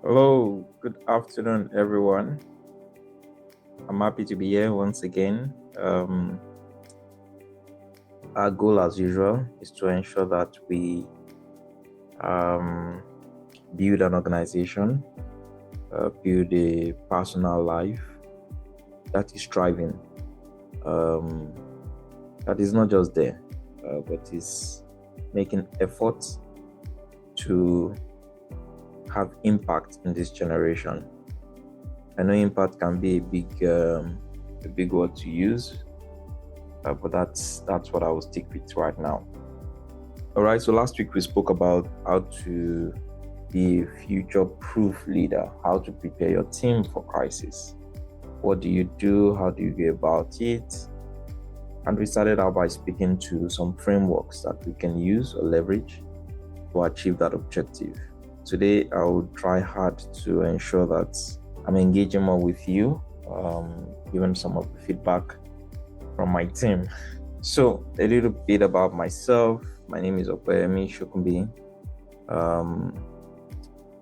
Hello, good afternoon, everyone. I'm happy to be here once again. Our goal, as usual, is to ensure that we um, build an organization, build a personal life that is thriving, um, that is not just there, but is making efforts to have impact in this generation. I know impact can be a big word to use, but that's what I will stick with right now. All right. So last week we spoke about how to be a future-proof leader, how to prepare your team for crisis. What do you do? How do you go about it? And we started out by speaking to some frameworks that we can use or leverage to achieve that objective. Today, I will try hard to ensure that I'm engaging more with you, given some of the feedback from my team. So, a little bit about myself. My name is Opeyemi Shokunbi.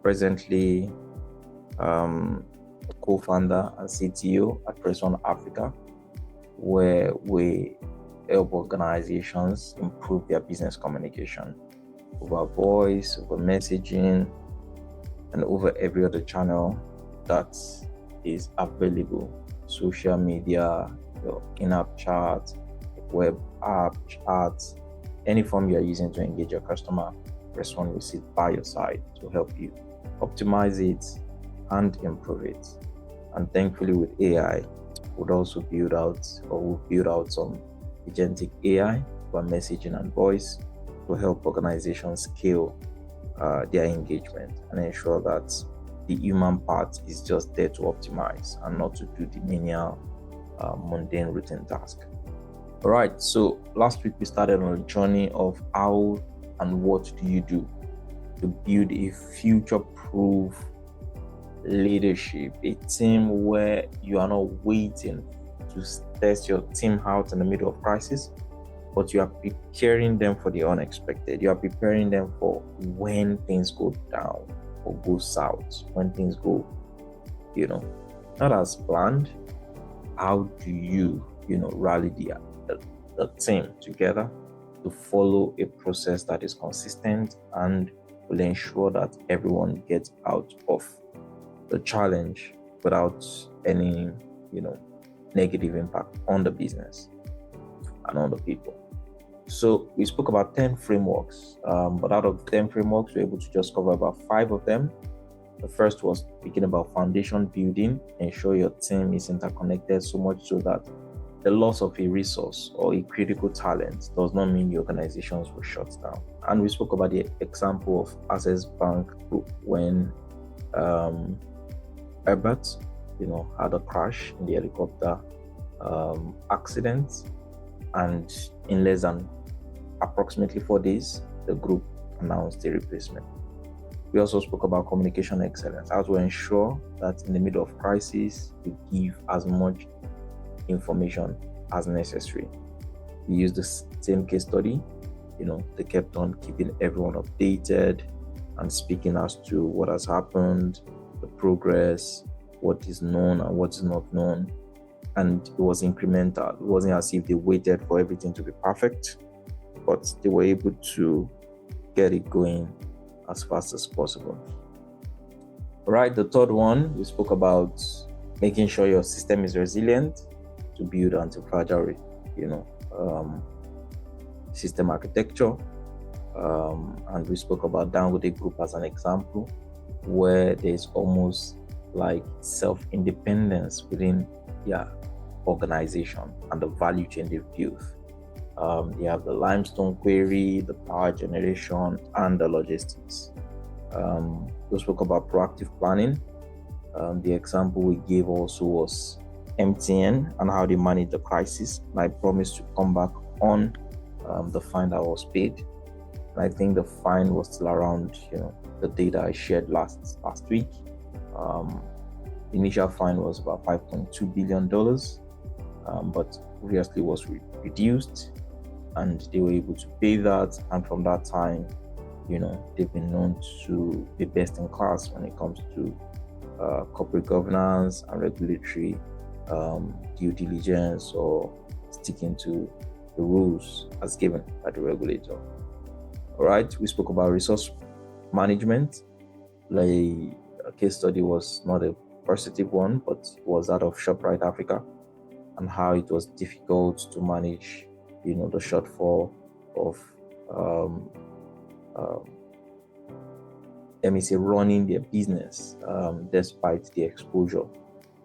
Presently, co-founder and CTO at Press One Africa, where we help organizations improve their business communication over voice, over messaging, and over every other channel that is available. Social media, your in-app chat, web app chat, any form you are using to engage your customer, Press One will sit by your side to help you optimize it and improve it. And thankfully, with AI, we'll also build out some agentic AI for messaging and voice to help organizations scale their engagement and ensure that the human part is just there to optimize and not to do the menial, mundane routine task. All right, so last week we started on a journey of how and what do you do to build a future-proof leadership, a team where you are not waiting to test your team out in the middle of crisis, but you are preparing them for the unexpected. You are preparing them for when things go down or go south, when things go, not as planned. How do you, rally the team together to follow a process that is consistent and will ensure that everyone gets out of the challenge without any, negative impact on the business and on the people. So we spoke about 10 frameworks, but out of 10 frameworks, we were able to just cover about 5 of them. The first was speaking about foundation building, ensure your team is interconnected so much so that the loss of a resource or a critical talent does not mean the organizations will shut down. And we spoke about the example of Access Bank Group when Herbert, had a crash in the helicopter accident, and in less than approximately 4 days, the group announced a replacement. We also spoke about communication excellence, how to ensure that in the middle of crisis, you give as much information as necessary. We used the same case study. They kept on keeping everyone updated and speaking as to what has happened, the progress, what is known and what is not known. And it was incremental. It wasn't as if they waited for everything to be perfect, but they were able to get it going as fast as possible. All right, the third one, we spoke about making sure your system is resilient to build anti-fragile, system architecture. And we spoke about Dangote Group as an example, where there's almost like self-independence within their organization and the value chain they've built. They have the limestone quarry, the power generation, and the logistics. We spoke about proactive planning. The example we gave also was MTN and how they managed the crisis. And I promised to come back on the fine that was paid. And I think the fine was still around, the data I shared last week. The initial fine was about $5.2 billion, but obviously was reduced, and they were able to pay that. And from that time, they've been known to be best in class when it comes to corporate governance and regulatory due diligence, or sticking to the rules as given by the regulator. All right, we spoke about resource management. Like, a case study was not a positive one, but it was that of ShopRite Africa, and how it was difficult to manage, the shortfall of let me say, running their business, despite the exposure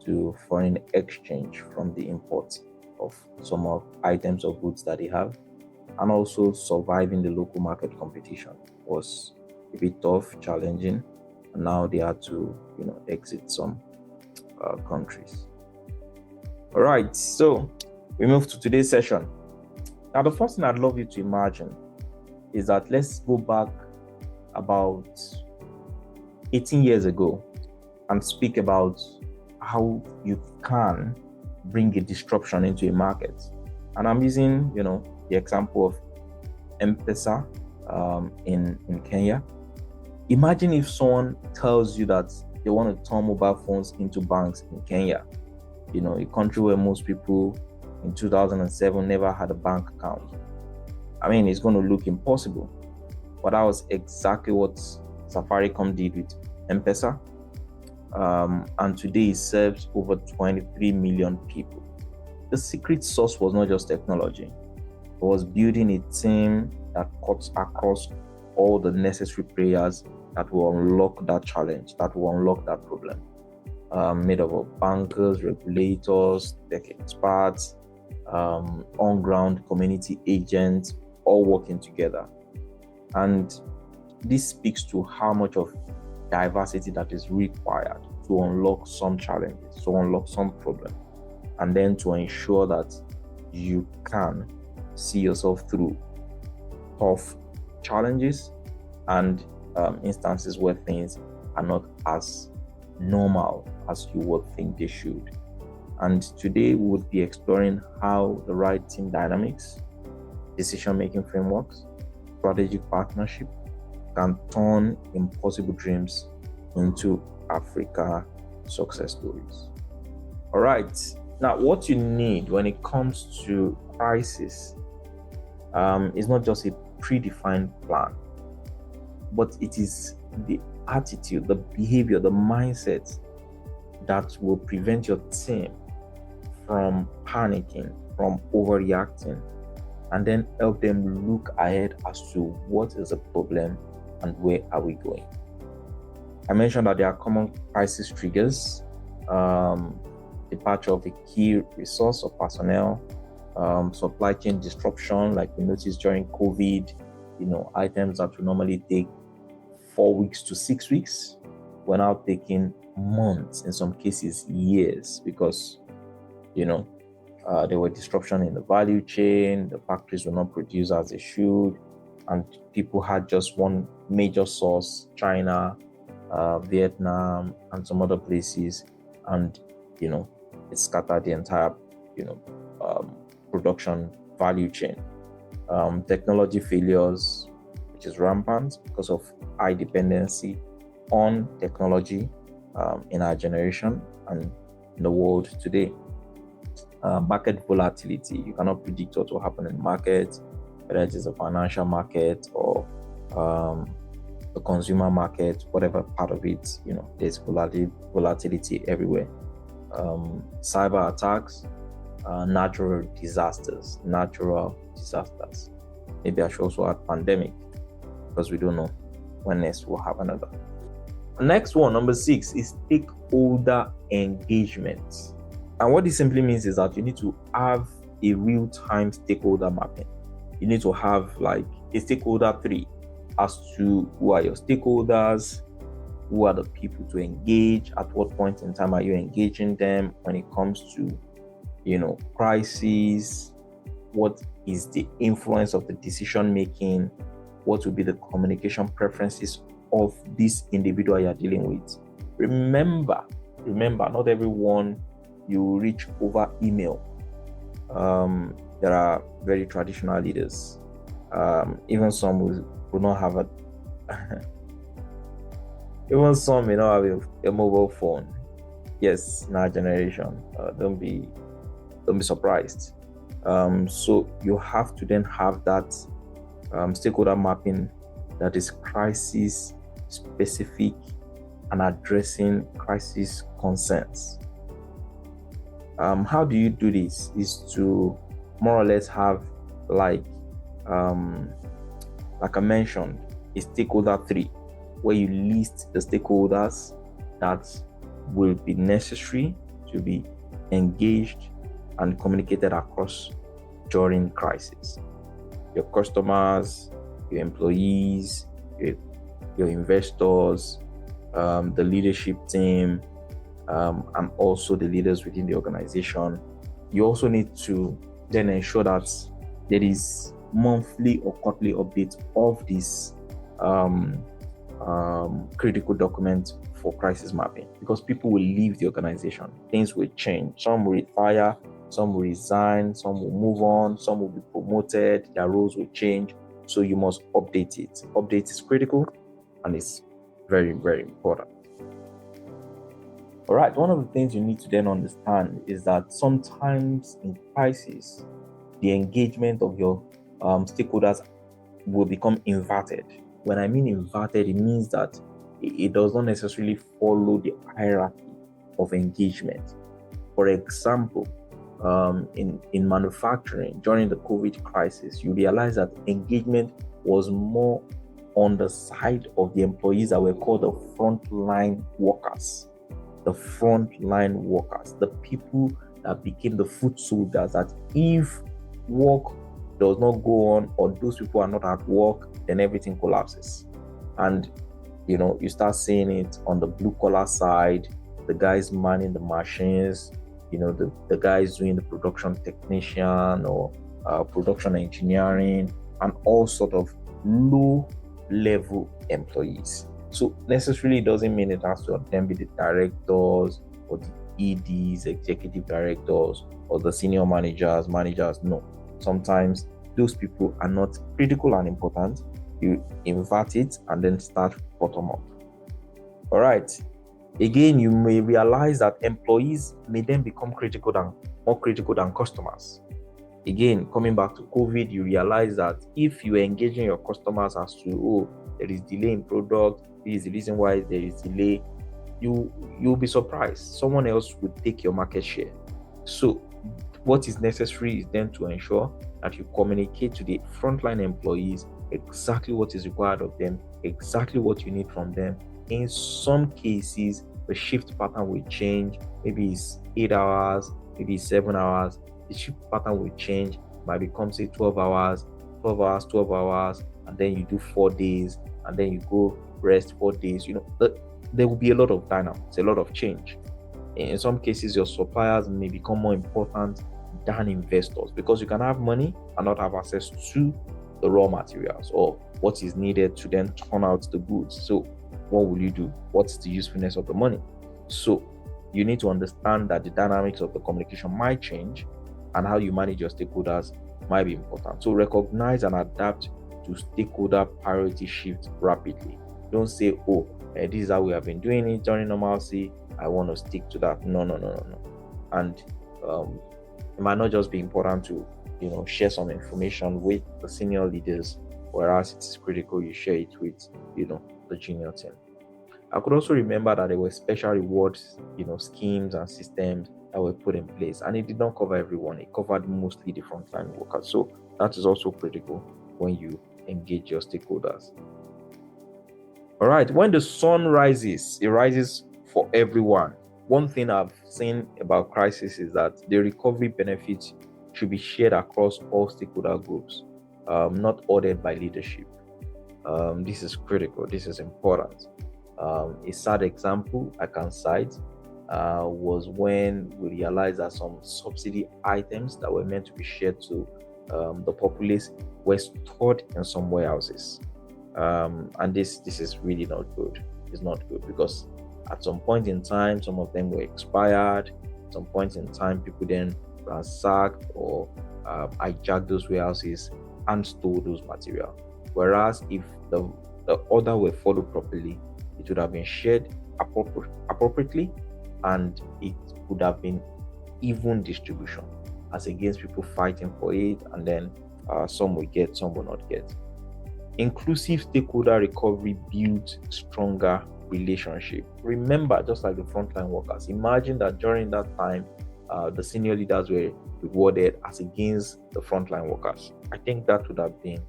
to foreign exchange from the import of some of items or goods that they have, and also surviving the local market competition was a bit tough, challenging, and now they had to, exit some countries. All right, so we move to today's session. Now, the first thing I'd love you to imagine is that let's go back about 18 years ago and speak about how you can bring a disruption into a market. And I'm using, the example of M-Pesa in Kenya. Imagine if someone tells you that they want to turn mobile phones into banks in Kenya, a country where most people in 2007 never had a bank account. I mean, it's going to look impossible, but that was exactly what Safaricom did with M-Pesa. And today it serves over 23 million people. The secret sauce was not just technology. It was building a team that cuts across all the necessary players that will unlock that challenge, that will unlock that problem. Made up of bankers, regulators, tech experts, on-ground community agents, all working together. And this speaks to how much of diversity that is required to unlock some challenges, to unlock some problem, and then to ensure that you can see yourself through tough challenges and instances where things are not as normal as you would think they should. And today we would be exploring how the right team dynamics, decision-making frameworks, strategic partnership can turn impossible dreams into Africa success stories. All right. Now, what you need when it comes to crisis is not just a predefined plan, but it is the attitude, the behavior, the mindset that will prevent your team from panicking, from overreacting, and then help them look ahead as to what is the problem and where are we going. I mentioned that there are common crisis triggers, departure of a key resource or personnel, supply chain disruption, like we noticed during COVID, items that would normally take 4 weeks to 6 weeks were now taking months, in some cases years, because there were disruption in the value chain, the factories were not produced as they should, and people had just one major source, China, Vietnam, and some other places, and it scattered the entire production value chain. Technology failures, which is rampant because of high dependency on technology in our generation and in the world today. Market volatility, you cannot predict what will happen in the market, whether it is a financial market or the consumer market, whatever part of it, there's volatility everywhere. Cyber attacks, natural disasters. Maybe I should also add pandemic, because we don't know when next we'll have another. Next one, number 6, is stakeholder engagement. And what this simply means is that you need to have a real-time stakeholder mapping. You need to have like a stakeholder tree as to who are your stakeholders, who are the people to engage, at what point in time are you engaging them when it comes to, crises, what is the influence of the decision making, what will be the communication preferences of this individual you're dealing with. Remember, not everyone you reach over email. There are very traditional leaders, even some will not have Even some may not have a mobile phone. Yes, in our generation, don't be surprised. So you have to then have that stakeholder mapping that is crisis specific and addressing crisis concerns. How do you do this? Is to more or less have like I mentioned, a stakeholder tree where you list the stakeholders that will be necessary to be engaged and communicated across during crisis. Your customers, your employees, your investors, the leadership team, and also the leaders within the organization. You also need to then ensure that there is monthly or quarterly updates of this critical document for crisis mapping, because people will leave the organization, things will change, some will retire, some will resign, some will move on, some will be promoted, their roles will change. So you must update it. Update is critical and it's very, very important. All right, one of the things you need to then understand is that sometimes in crisis, the engagement of your stakeholders will become inverted. When I mean inverted, it means that it does not necessarily follow the hierarchy of engagement. For example, in manufacturing during the COVID crisis, you realize that engagement was more on the side of the employees that were called the frontline workers. The frontline workers, the people that became the foot soldiers, that if work does not go on or those people are not at work, then everything collapses. And you start seeing it on the blue collar side, the guys manning the machines, the guys doing the production technician or production engineering, and all sort of low level employees. So necessarily doesn't mean it has to then be the directors or the EDs, executive directors, or the senior managers. No. Sometimes those people are not critical and important. You invert it and then start bottom up. All right. Again, you may realize that employees may then become more critical than customers. Again, coming back to COVID, you realize that if you are engaging your customers as to, there is delay in product, this is the reason why there is delay, you'll be surprised. Someone else will take your market share. So what is necessary is then to ensure that you communicate to the frontline employees exactly what is required of them, exactly what you need from them. In some cases, the shift pattern will change. Maybe it's 8 hours, maybe it's 7 hours. The shift pattern will change, might become say 12 hours, and then you do 4 days, and then you go rest 4 days. There will be a lot of dynamics, a lot of change. In some cases, your suppliers may become more important than investors, because you can have money and not have access to the raw materials or what is needed to then turn out the goods. So what will you do? What's the usefulness of the money? So you need to understand that the dynamics of the communication might change, and how you manage your stakeholders might be important. So recognize and adapt to stakeholder priority shift rapidly. Don't say, this is how we have been doing it during normalcy, I want to stick to that. No. And it might not just be important to share some information with the senior leaders, whereas it is critical you share it with the junior team. I could also remember that there were special rewards schemes and systems that were put in place, and it did not cover everyone. It covered mostly the frontline workers. So that is also critical when you engage your stakeholders. All right, when the sun rises, it rises for everyone. One thing I've seen about crisis is that the recovery benefits should be shared across all stakeholder groups, not ordered by leadership. This is critical. This is important. A sad example I can cite was when we realized that some subsidy items that were meant to be shared to the populace were stored in some warehouses. And this is really not good. It's not good, because at some point in time, some of them were expired. At some point in time, people then ransacked or hijacked those warehouses and stole those materials. Whereas if the the order were followed properly, it would have been shared appropriately, and it would have been even distribution, as against people fighting for it, and then some will get, some will not get. Inclusive stakeholder recovery builds stronger relationship. Remember, just like the frontline workers, imagine that during that time, the senior leaders were rewarded as against the frontline workers. I think that would have been,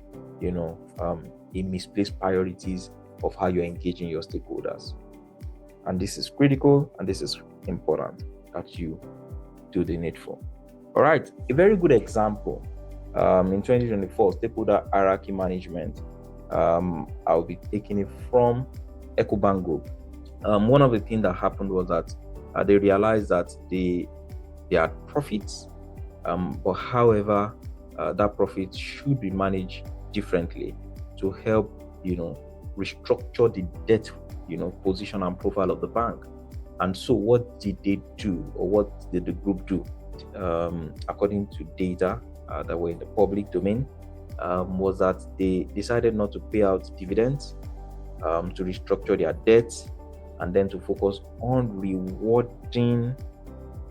a misplaced priorities of how you're engaging your stakeholders. And this is critical, and this is important that you do the needful. All right, a very good example in 2024, stakeholder hierarchy management. I'll be taking it from EcoBank Group. One of the things that happened was that they realized that they had profits, but however, that profit should be managed differently to help, restructure the debt, position and profile of the bank. And so what did they do, or what did the group do? According to data that were in the public domain, was that they decided not to pay out dividends, to restructure their debts, and then to focus on rewarding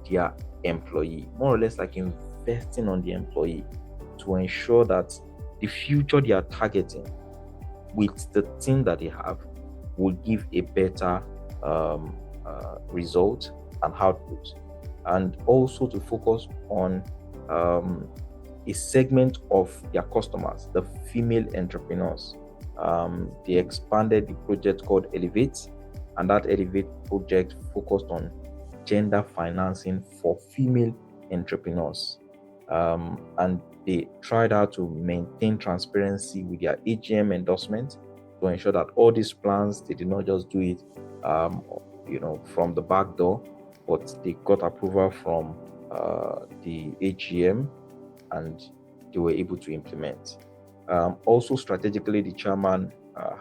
their employee, more or less like investing on the employee, to ensure that the future they are targeting with the team that they have will give a better result and output, and also to focus on a segment of their customers, the female entrepreneurs. They expanded the project called Elevate, and that Elevate project focused on gender financing for female entrepreneurs. And they tried out to maintain transparency with their AGM endorsement to ensure that all these plans, they did not just do it, from the back door, but they got approval from the AGM, and they were able to implement. Also, strategically, the chairman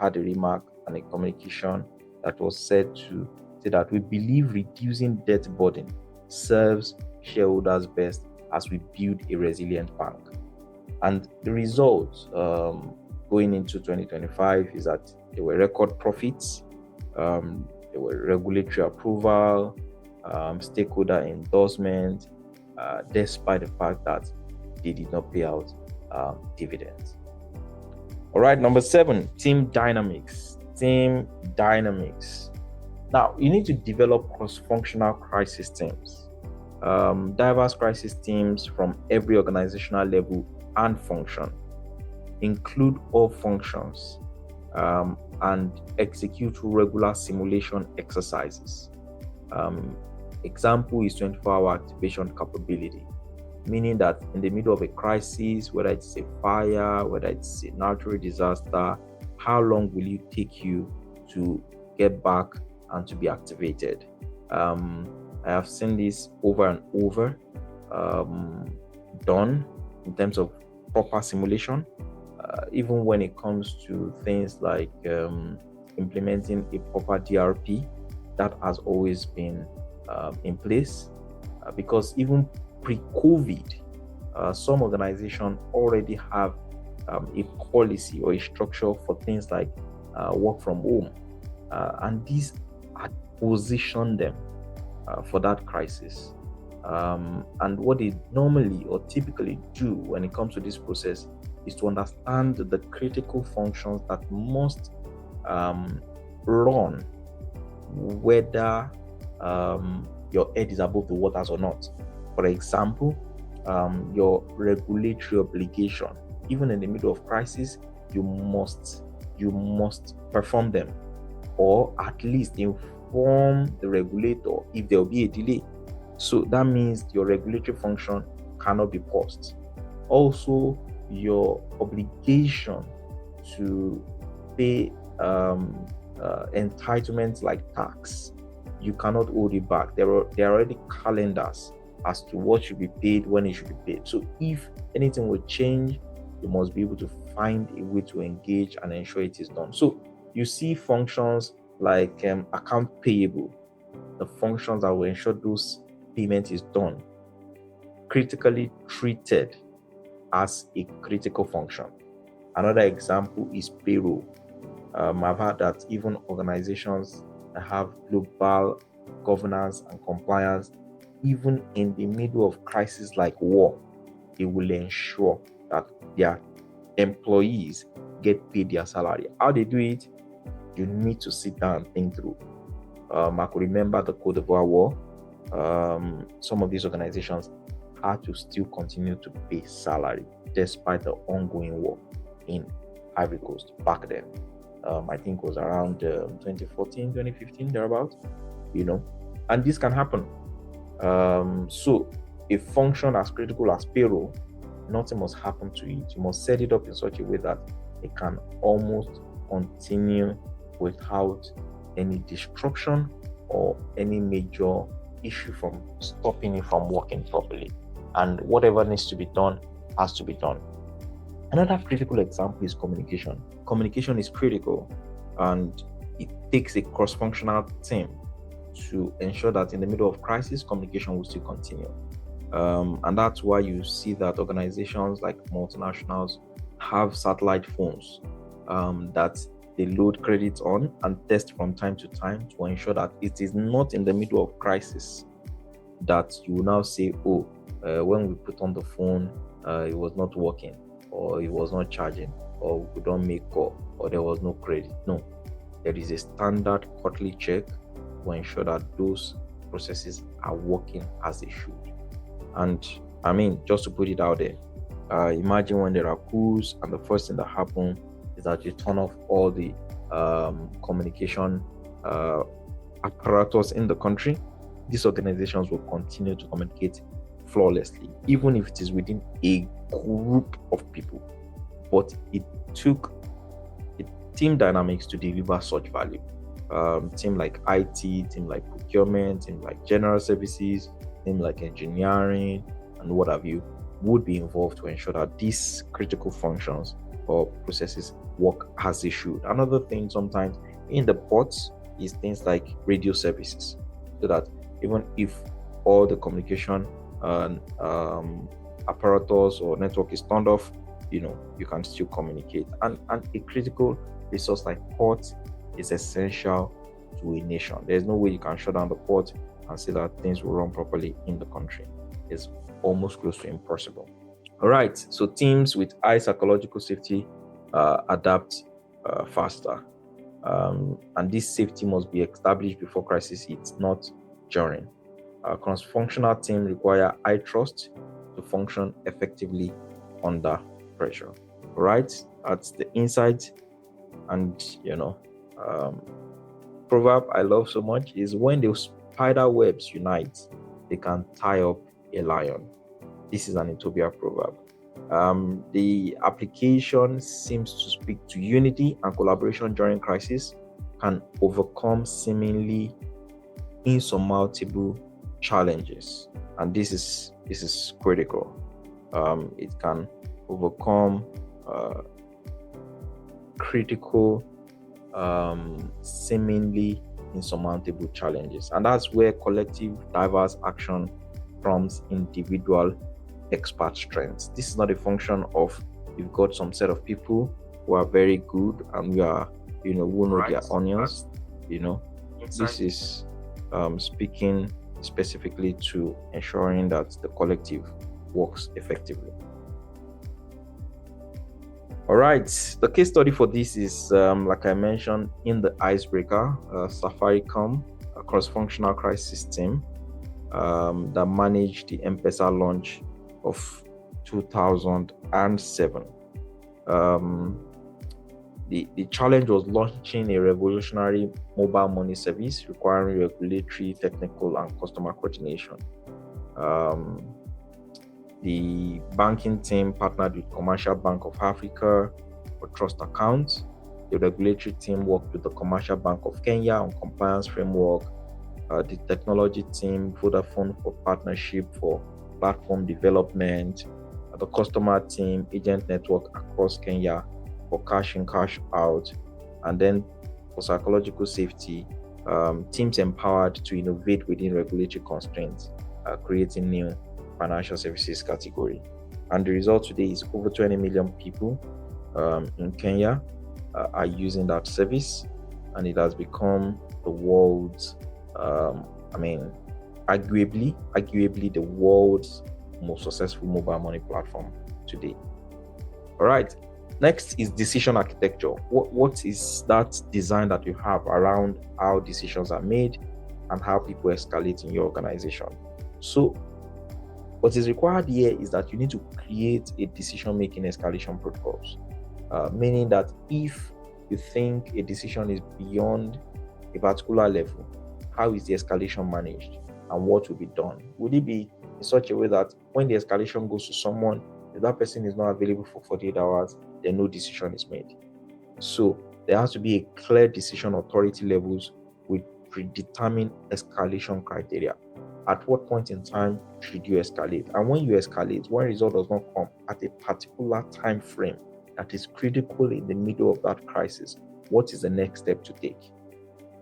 had a remark and a communication that was said to say that we believe reducing debt burden serves shareholders best as we build a resilient bank. And the result going into 2025 is that there were record profits, there were regulatory approval, stakeholder endorsement, despite the fact that they did not pay out dividends. All right, number 7, team dynamics. Team dynamics. Now, you need to develop cross-functional crisis teams. Diverse crisis teams from every organizational level and function. Include all functions and execute regular simulation exercises. Example is 24-hour activation capability, meaning that in the middle of a crisis, whether it's a fire, whether it's a natural disaster, how long will it take you to get back and to be activated? I have seen this over and over done in terms of proper simulation, even when it comes to things like implementing a proper DRP. That has always been in place, because even pre-COVID, some organizations already have a policy or a structure for things like work from home, and these had positioned them for that crisis. And what they normally or typically do when it comes to this process is to understand the critical functions that must run, whether your head is above the waters or not. For example, your regulatory obligation, even in the middle of crisis, you must perform them, or at least inform the regulator if there will be a delay. So that means your regulatory function cannot be paused. Also, your obligation to pay entitlements like tax, you cannot hold it back. There are already calendars as to what should be paid, when it should be paid. So if anything will change, you must be able to find a way to engage and ensure it is done. So you see functions like account payable, the functions that will ensure those payment is done, critically treated as a critical function. Another example is payroll. I've heard that even organizations that have global governance and compliance, even in the middle of crises like war, they will ensure that their employees get paid their salary. How they do it, you need to sit down and think through. I could remember the Cote d'Ivoire War. Some of these organizations had to still continue to pay salary despite the ongoing war in Ivory Coast back then. I think it was around 2014, 2015, thereabout, and this can happen. So a function as critical as payroll, nothing must happen to it. You must set it up in such a way that it can almost continue without any disruption or any major issue from stopping it from working properly. And whatever needs to be done has to be done. Another critical example is communication. Communication is critical, and it takes a cross-functional team to ensure that in the middle of crisis, communication will still continue. And that's why you see that organizations like multinationals have satellite phones that they load credits on and test from time to time to ensure that it is not in the middle of crisis that you will now say, when we put on the phone, it was not working, or it was not charging, or we don't make call, or there was no credit. No, there is a standard quarterly check to ensure that those processes are working as they should. And I mean, just to put it out there, imagine when there are coups and the first thing that happens is that you turn off all the communication apparatus in the country. These organizations will continue to communicate flawlessly, even if it is within a group of people. But it took team dynamics to deliver such value. Team like IT, team like procurement, team like general services, team like engineering, and what have you, would be involved to ensure that these critical functions or processes work as they should. Another thing sometimes in the ports is things like radio services, so that even if all the communication apparatus or network is turned off, you can still communicate. And a critical resource like port is essential to a nation. There's no way you can shut down the port and say that things will run properly in the country. It's almost close to impossible. All right, so teams with high psychological safety adapt faster. And this safety must be established before crisis hits, not during. Cross-functional teams require high trust to function effectively under pressure. All right, that's the insight. And proverb I love so much is, when the spider webs unite, they can tie up a lion. This is an Ethiopia proverb. The application seems to speak to unity and collaboration during crisis can overcome seemingly insurmountable challenges, and this is critical. It can overcome critical, seemingly insurmountable challenges, and that's where collective diverse action trumps individual expert strengths. This is not a function of you've got some set of people who are very good and we are who know their onions. This is speaking specifically to ensuring that the collective works effectively. All right, the case study for this is, like I mentioned in the icebreaker, Safaricom, a cross-functional crisis team that managed the M-Pesa launch of 2007. The challenge was launching a revolutionary mobile money service requiring regulatory, technical, and customer coordination. The banking team partnered with Commercial Bank of Africa for trust accounts. The regulatory team worked with the Commercial Bank of Kenya on compliance framework. The technology team, Vodafone, for partnership for platform development. The customer team, agent network across Kenya for cash in, cash out. And then for psychological safety, teams empowered to innovate within regulatory constraints, creating new financial services category. And the result today is over 20 million people in Kenya are using that service, and it has become the world's, arguably the world's most successful mobile money platform today. All right. Next is decision architecture. What is that design that you have around how decisions are made and how people escalate in your organization? So what is required here is that you need to create a decision-making escalation protocols, meaning that if you think a decision is beyond a particular level, how is the escalation managed and what will be done? Would it be in such a way that when the escalation goes to someone, if that person is not available for 48 hours, then no decision is made? So there has to be a clear decision authority levels with predetermined escalation criteria. At what point in time should you escalate? And when you escalate, when result does not come at a particular time frame that is critical in the middle of that crisis, what is the next step to take?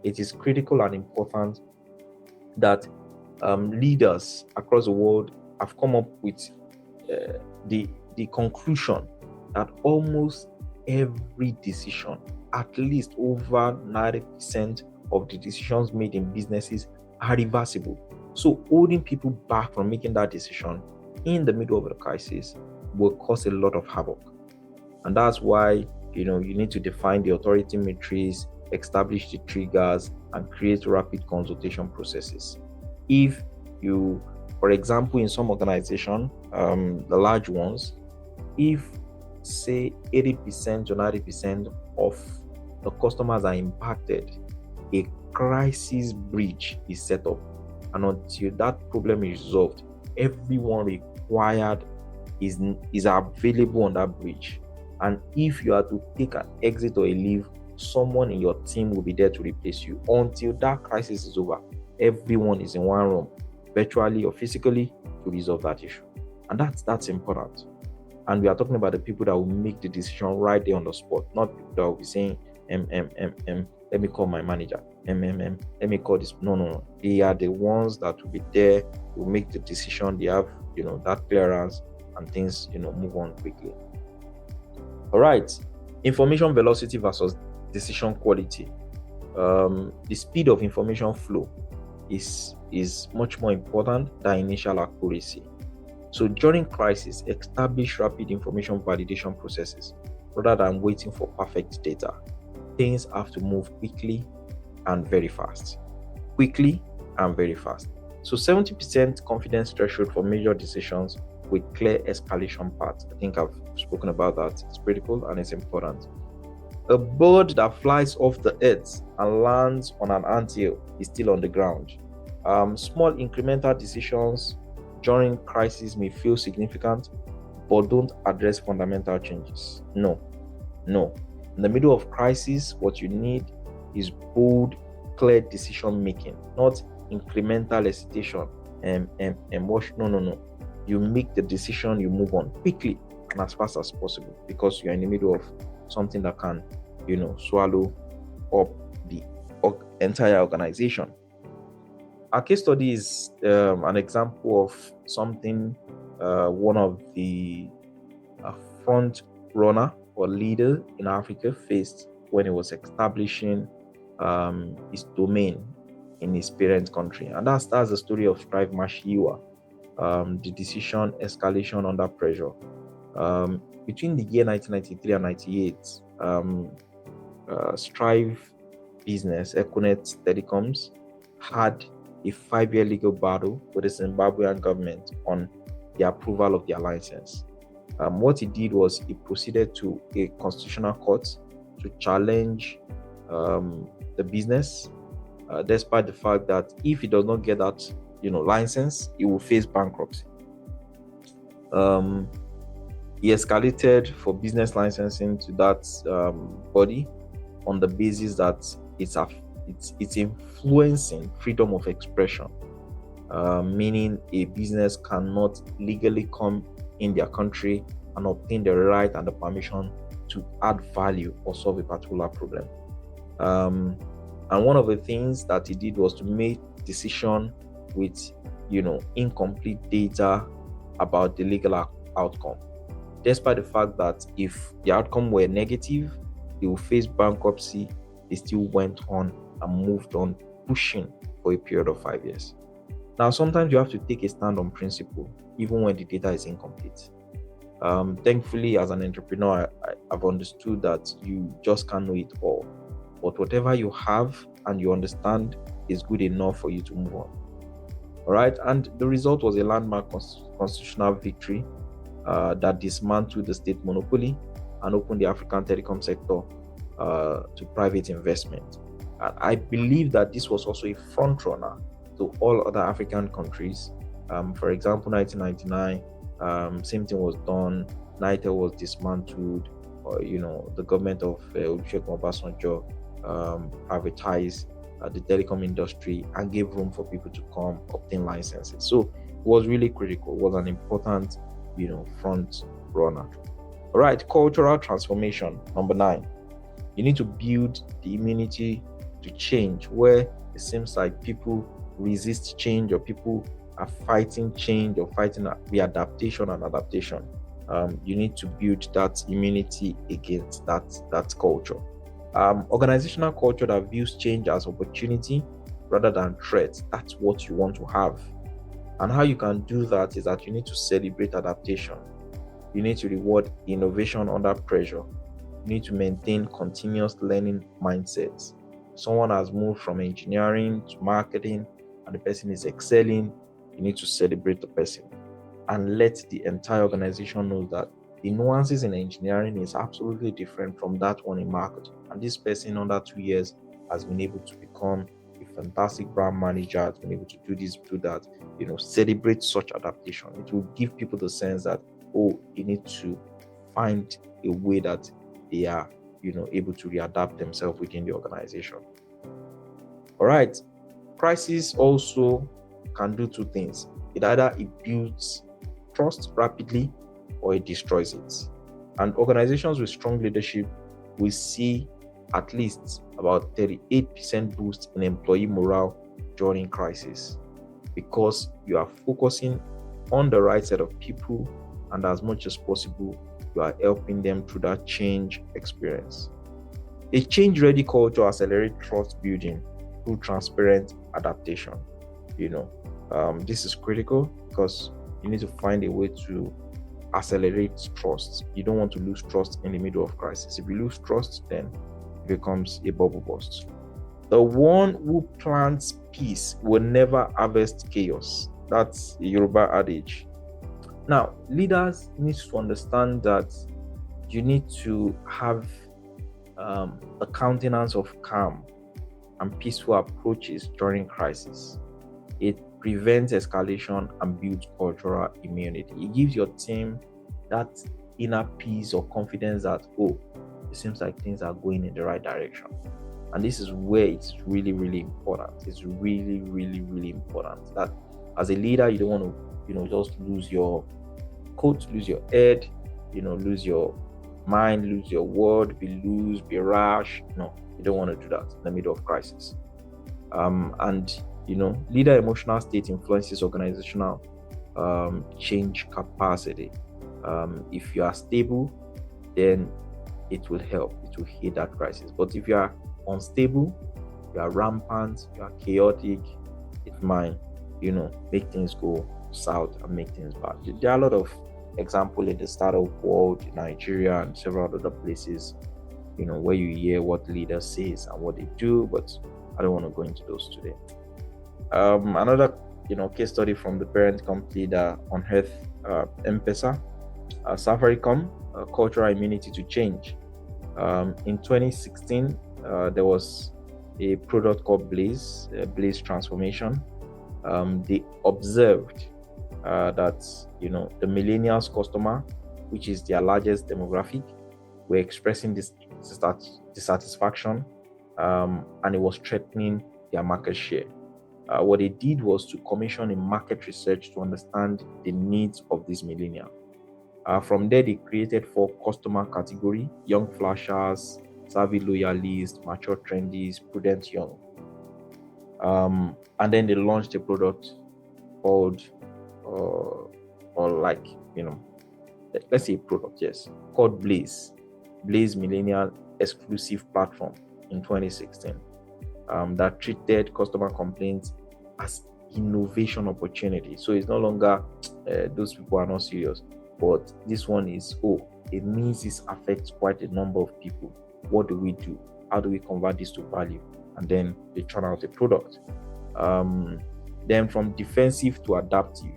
It is critical and important that leaders across the world have come up with the conclusion that almost every decision, at least over 90% of the decisions made in businesses, are reversible. So holding people back from making that decision in the middle of the crisis will cause a lot of havoc. And that's why you need to define the authority matrix, establish the triggers, and create rapid consultation processes. If you, for example, in some organization, the large ones, if say 80% or 90% of the customers are impacted, a crisis bridge is set up. And until that problem is resolved, everyone required is available on that bridge. And if you are to take an exit or a leave, someone in your team will be there to replace you. Until that crisis is over, everyone is in one room, virtually or physically, to resolve that issue. And that's important. And we are talking about the people that will make the decision right there on the spot, not people that will be saying, let me call my manager, let me call this. No. They are the ones that will be there, will make the decision. They have, that clearance, and things, move on quickly. All right. Information velocity versus decision quality. The speed of information flow is much more important than initial accuracy. So during crisis, establish rapid information validation processes rather than waiting for perfect data. Things have to move quickly and very fast. So 70% confidence threshold for major decisions with clear escalation paths. I think I've spoken about that. It's critical and it's important. A bird that flies off the earth and lands on an anthill is still on the ground. Small incremental decisions during crisis may feel significant, but don't address fundamental changes. No. In the middle of crisis, what you need is bold, clear decision making, not incremental hesitation. No. You make the decision, you move on quickly and as fast as possible, because you're in the middle of something that can, swallow up the entire organization. Our case study is an example of something one of the front runner or leader in Africa faced when he was establishing his domain in his parent country. And that's the story of Strive Mashiwa, the decision escalation under pressure. Between the year 1993 and 98, Strive business, Econet Telecoms, had a 5-year legal battle with the Zimbabwean government on the approval of their license. What he did was he proceeded to a constitutional court to challenge the business, despite the fact that if he does not get that license, he will face bankruptcy. He escalated for business licensing to that body on the basis that it's influencing freedom of expression, meaning a business cannot legally come in their country and obtain the right and the permission to add value or solve a particular problem. And one of the things that he did was to make decision with incomplete data about the legal outcome, despite the fact that if the outcome were negative, they will face bankruptcy, they still went on and moved on, pushing for a period of 5 years. Now, sometimes you have to take a stand on principle, even when the data is incomplete. Thankfully, as an entrepreneur, I've understood that you just can't know it all. But whatever you have and you understand is good enough for you to move on. All right. And the result was a landmark constitutional victory that dismantled the state monopoly and opened the African telecom sector to private investment. And I believe that this was also a front runner to all other African countries. For example, 1999, same thing was done. NITEL was dismantled. The government of Olusegun Obasanjo privatized the telecom industry and gave room for people to come obtain licenses. So it was really critical. It was an important, front runner. All right, cultural transformation. Number 9, you need to build the immunity to change, where it seems like people resist change, or people are fighting change or fighting readaptation and adaptation. You need to build that immunity against that culture. Organizational culture that views change as opportunity rather than threat. That's what you want to have. And how you can do that is that you need to celebrate adaptation. You need to reward innovation under pressure. You need to maintain continuous learning mindsets. Someone has moved from engineering to marketing and the person is excelling, you need to celebrate the person and let the entire organization know that the nuances in engineering is absolutely different from that one in marketing. And this person under 2 years has been able to become a fantastic brand manager, has been able to do this, do that. Celebrate such adaptation. It will give people the sense that, you need to find a way that they are, able to readapt themselves within the organization. All right. Crisis also can do two things. It builds trust rapidly, or it destroys it. And organizations with strong leadership will see at least about 38% boost in employee morale during crisis, because you are focusing on the right set of people, and as much as possible, you are helping them through that change experience. A change-ready culture accelerates trust building through transparent adaptation. This is critical because you need to find a way to accelerate trust. You don't want to lose trust in the middle of crisis. If you lose trust, then it becomes a bubble burst. The one who plants peace will never harvest chaos. That's a Yoruba adage. Now, leaders need to understand that you need to have a countenance of calm and peaceful approaches during crisis. It prevents escalation and builds cultural immunity. It gives your team that inner peace or confidence that, it seems like things are going in the right direction. And this is where it's really, really important. It's really, really, really important that as a leader, you don't want to, just lose your coat, lose your head, lose your mind, lose your word, be loose, be rash. No, you don't want to do that in the middle of crisis. Leader emotional state influences organizational change capacity. If you are stable, then it will help. It will hit that crisis. But if you are unstable, you are rampant, you are chaotic, it might, make things go south and make things bad. There are a lot of examples in the startup world, in Nigeria and several other places, where you hear what leaders say and what they do, but I don't want to go into those today. Another, case study from the parent company that unearthed M-Pesa, Safaricom, cultural immunity to change. In 2016, there was a product called Blaze transformation. They observed that the millennials customer, which is their largest demographic, were expressing this dissatisfaction, and it was threatening their market share. What they did was to commission a market research to understand the needs of this millennial. From there, they created 4 customer categories: young flashers, savvy loyalists, mature trendies, prudent young. And then they launched a product called, let's say a product, yes, called Blaze Millennial exclusive platform in 2016 that treated customer complaints as innovation opportunity. So it's no longer those people are not serious, but this one is, it means this affects quite a number of people. What do we do? How do we convert this to value? And then they turn out a product. Then from defensive to adaptive,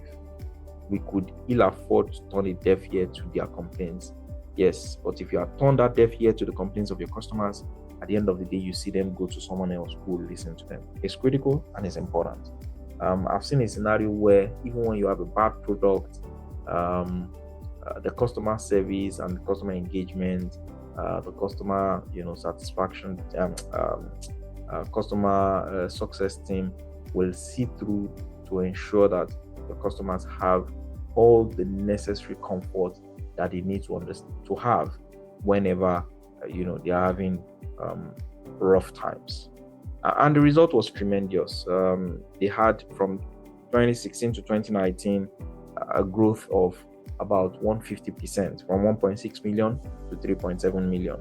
we could ill afford to turn a deaf ear to their complaints. Yes, but if you are turned that deaf ear to the complaints of your customers, at the end of the day, you see them go to someone else who will listen to them. It's critical and it's important. I've seen a scenario where even when you have a bad product, the customer service and the customer engagement, the customer satisfaction, customer success team will see through to ensure that the customers have all the necessary comfort that they need to have whenever they are having rough times. And the result was tremendous. They had from 2016 to 2019 a growth of about 150%, from 1.6 million to 3.7 million.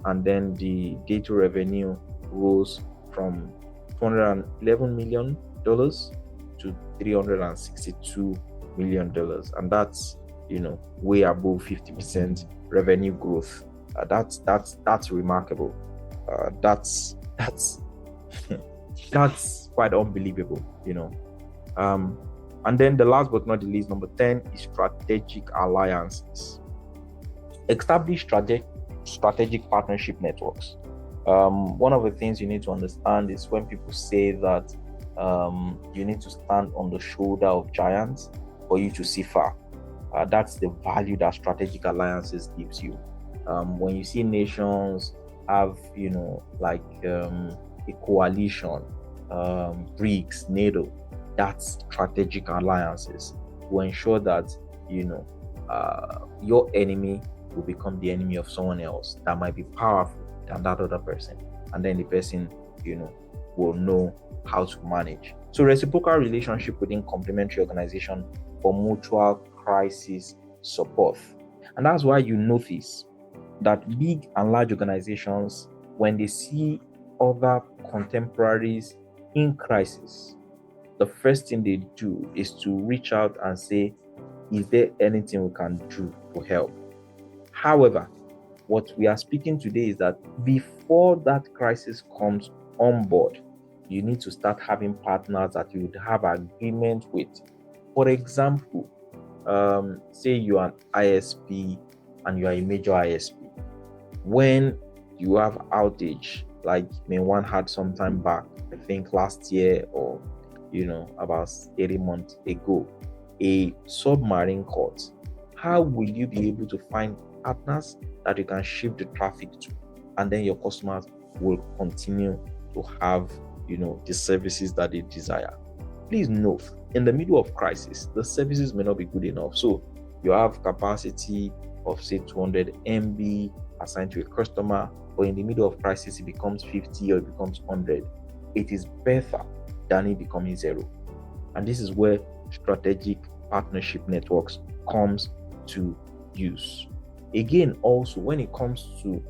And then the data revenue rose from $211 million to $362 million. And that's, way above 50% revenue growth. That's remarkable. That's that's quite unbelievable, And then the last but not the least, number 10 is strategic alliances. Establish strategic partnership networks. One of the things you need to understand is when people say that you need to stand on the shoulder of giants for you to see far. That's the value that strategic alliances gives you. When you see nations have, a coalition, BRICS, NATO, that's strategic alliances to ensure that, your enemy will become the enemy of someone else that might be powerful than that other person. And then the person, will know how to manage. So reciprocal relationship within complementary organization for mutual crisis support. And that's why you notice that big and large organizations, when they see other contemporaries in crisis, the first thing they do is to reach out and say, is there anything we can do to help? However, what we are speaking today is that before that crisis comes on board, you need to start having partners that you would have agreement with. For example, say you are an ISP and you are a major ISP. When you have outage, like one had some time back, I think last year or about 80 months ago, a submarine caught, how will you be able to find partners that you can shift the traffic to, and then your customers will continue to have the services that they desire? Please note, in the middle of crisis, the services may not be good enough. So you have capacity of say 200 MB assigned to a customer, but in the middle of crisis it becomes 50 or it becomes 100. It is better than it becoming zero. And this is where strategic partnership networks comes to use. Again, also when it comes to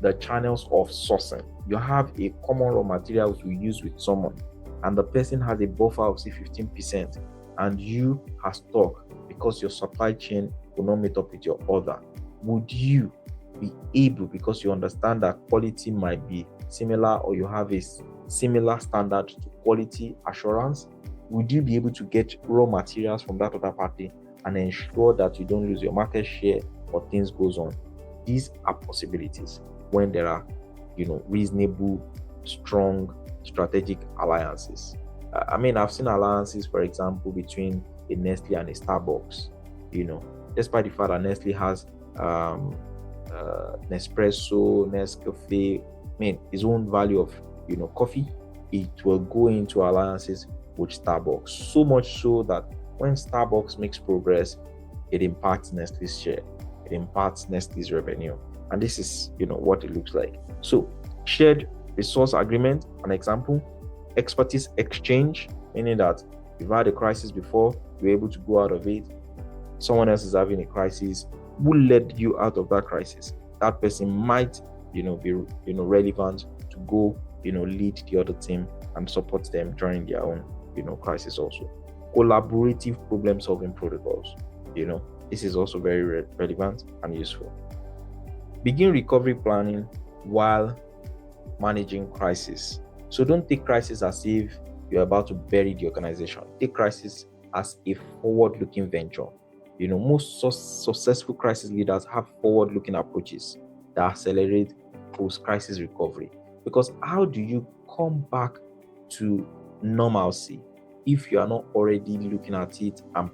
the channels of sourcing, you have a common raw materials you use with someone, and the person has a buffer of say 15%, and you have stock because your supply chain will not meet up with your order. Would you be able, because you understand that quality might be similar or you have a similar standard to quality assurance, would you be able to get raw materials from that other party and ensure that you don't lose your market share or things goes on? These are possibilities when there are reasonable, strong strategic alliances. I've seen alliances, for example, between a Nestle and a Starbucks. Despite the fact that Nestle has Nespresso, Nescafe, his own value of coffee, it will go into alliances with Starbucks. So much so that when Starbucks makes progress, it impacts Nestle's share, it impacts Nestle's revenue. And this is what it looks like. So shared resource agreement, an example. Expertise exchange, meaning that you've had a crisis before, you're able to go out of it. Someone else is having a crisis. Who led you out of that crisis? That person might be relevant to go lead the other team and support them during their own crisis. Also, collaborative problem solving protocols, this is also very relevant and useful. Begin recovery planning while managing crisis. So don't take crisis as if you're about to bury the organization. Take crisis as a forward-looking venture. Most successful crisis leaders have forward-looking approaches that accelerate post-crisis recovery. Because how do you come back to normalcy if you are not already looking at it and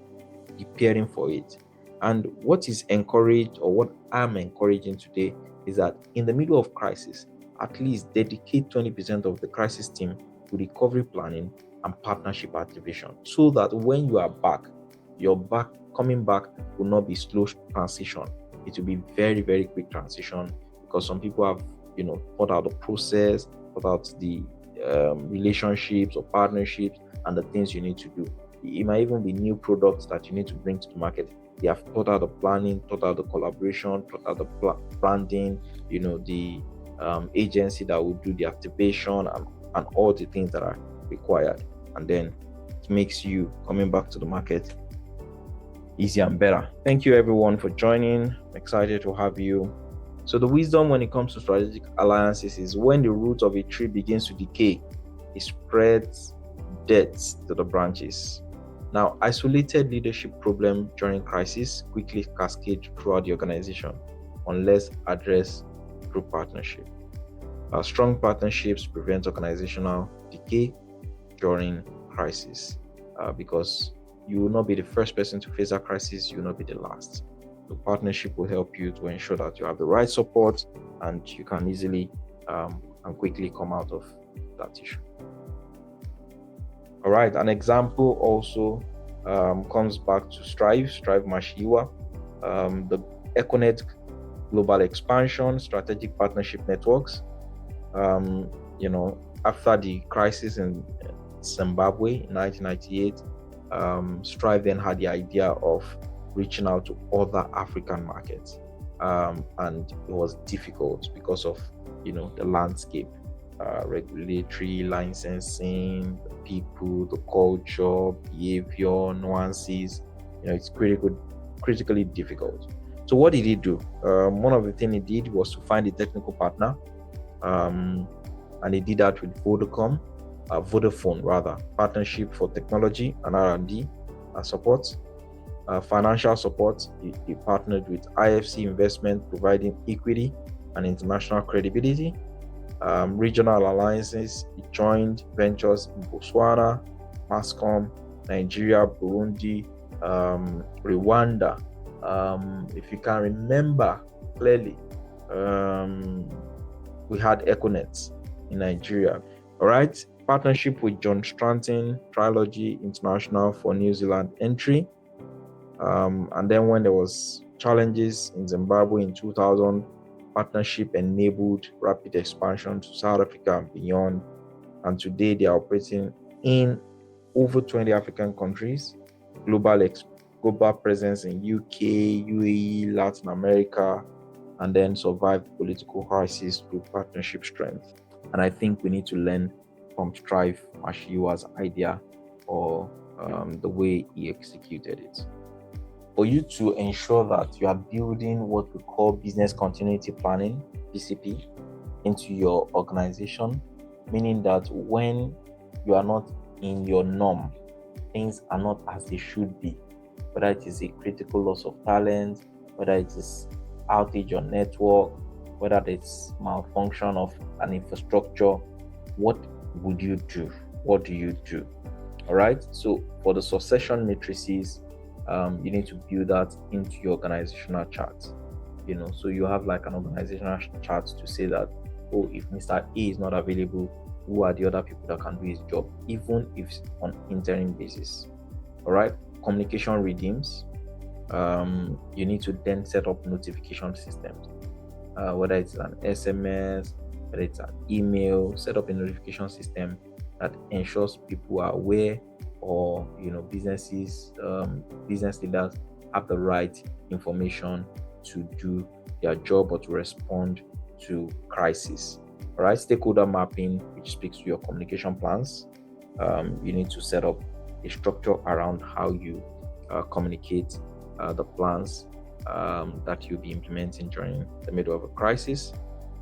preparing for it? And what is encouraged, or what I'm encouraging today, is that in the middle of crisis, at least dedicate 20% of the crisis team to recovery planning and partnership activation, so that when you are back, coming back will not be slow transition. It will be very, very quick transition, because some people have thought out the process, thought out the relationships or partnerships and the things you need to do. It might even be new products that you need to bring to the market. They have thought out the planning, thought out the collaboration, thought out the branding, the agency that will do the activation and all the things that are required. And then it makes you coming back to the market easier and better. Thank you everyone for joining. I'm excited to have you. So the wisdom when it comes to strategic alliances is, when the root of a tree begins to decay, it spreads debts to the branches. Now, isolated leadership problem during crisis quickly cascade throughout the organization unless addressed through partnership. Strong partnerships prevent organizational decay during crisis, because you will not be the first person to face that crisis, you will not be the last. The partnership will help you to ensure that you have the right support and you can easily and quickly come out of that issue. All right, an example also comes back to Strive Mashiwa, the Econet Global Expansion Strategic Partnership Networks. After the crisis in Zimbabwe in 1998, Strive then had the idea of reaching out to other African markets, and it was difficult because of the landscape, regulatory, licensing, the people, the culture, behavior, nuances. It's critically difficult. So what did he do? One of the things he did was to find a technical partner, and he did that with Vodafone, partnership for technology and R&D support. Financial support, he partnered with IFC Investment, providing equity and international credibility. Regional alliances, he joined ventures in Botswana, Mascom, Nigeria, Burundi, Rwanda. If you can remember clearly, we had Econet in Nigeria. All right, partnership with John Stranton, Trilogy International for New Zealand entry. And then when there was challenges in Zimbabwe in 2000, partnership enabled rapid expansion to South Africa and beyond. And today they are operating in over 20 African countries, global presence in UK, UAE, Latin America, and then survived political crisis through partnership strength. And I think we need to learn from Strive Mashiwa's idea, or the way he executed it. For you to ensure that you are building what we call business continuity planning, BCP, into your organization, meaning that when you are not in your norm, things are not as they should be, whether it is a critical loss of talent, whether it is outage on network, whether it's malfunction of an infrastructure, what would you do? What do you do? All right. So for the succession matrices, you need to build that into your organizational chart. So you have like an organizational chart to say that, oh, if Mr. A is not available, who are the other people that can do his job, even if it's on interim basis. All right. Communication redeems. You need to then set up notification systems, whether it's an SMS, whether it's an email. Set up a notification system that ensures people are aware, or business leaders have the right information to do their job or to respond to crisis. All right, stakeholder mapping, which speaks to your communication plans. You need to set up a structure around how you communicate the plans that you'll be implementing during the middle of a crisis.